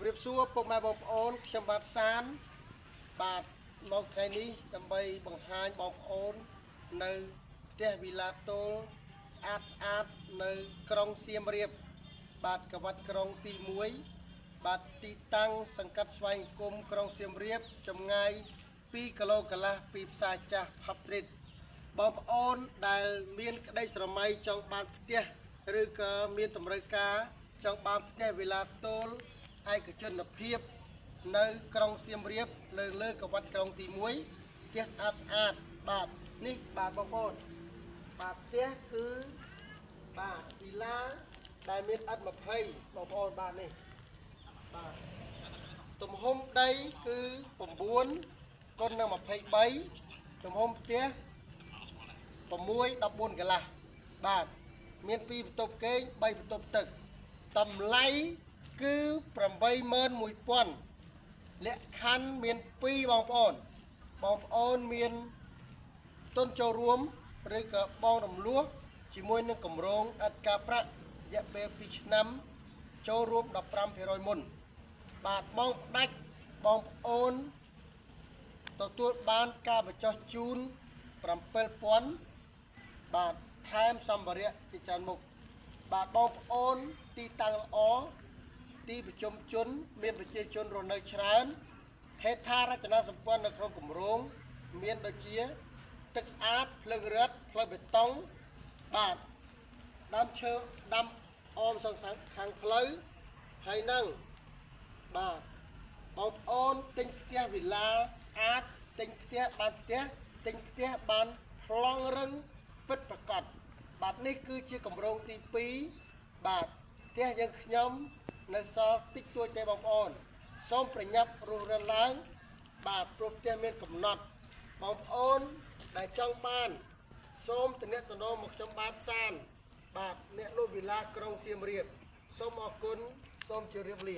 រៀបសួរពុកម៉ែបងប្អូនខ្ញុំបាទសានបាទមកថ្ងៃនេះដើម្បីបង្ហាញបងប្អូននៅផ្ទះវីឡាតូលស្អាតនៅក្រុងសៀមរាបបាទកវត្តក្រុងទី1បាទទីតាំងសង្កាត់ស្វែងគុំក្រុងសៀមរាបចម្ងាយ2គីឡូកន្លះពីផ្សារចាស់ផាប់ត្រីតបងប្អូនដែលមានក្តីស្រមៃចង់បានផ្ទះឬក៏មានតម្រូវការចង់បានផ្ទះវីឡាតូលឯកជនភាពនៅក្រុងសៀមរាបលើកវត្តក្រុងទី1ផ្ទះស្អាតបាទនេះបាទបងប្អូនបាទផ្ទះគឺបាទវីឡាដែលមានឥដ្ឋ20បងប្អូនបាទនេះបាទទំហំដីគឺ9 គុណនឹង23ទំហំផ្ទះ6 14កន្លះបាទមាន2បន្ទប់គេង3បន្ទប់ទឹកតម្លៃគឺ81000លក្ខខណ្ឌមាន2បងប្អូនមានទុនចូលរួមឬក៏បងរំលោះជាមួយនឹងគម្រោងឥតការប្រាក់រយៈពេល2ឆ្នាំចូលរួម15%មុនបាទបងផ្ដាច់បងប្អូនទទួលបានការបញ្ចុះជូន7000បាទថែមសម្ភារៈជាច្រើនមុខបាទបងប្អូនទីតាំងល្អទីប្រជុំជនមានប្រជាជនរស់នៅច្រើនហេដ្ឋារចនាសម្ព័ន្ធនៅក្នុងគម្រោងមានដូចជាទឹកស្អាតភ្លើងរឹតផ្លូវបេតុងបាទដើមឈើដាំអមសងខាងផ្លូវហើយនឹងបាទបងប្អូនទិញផ្ទះវីឡាស្អាតទិញផ្ទះបានប្លង់រឹងពិតប្រាកដបាទនេះគឺជាគម្រោងទី2បាទផ្ទះយើងខ្ញុំនៅសល់តិចតួចទេបងប្អូនសូមប្រញាប់រុះរើឡើងបាទព្រោះផ្ទះមានកំណត់បងប្អូនដែលចង់បានសូមទំនាក់ទំនងមកខ្ញុំបាទសានបាទអ្នកលក់វីឡាក្រុងសៀមរាបសូមអរគុណសូមជម្រាបលា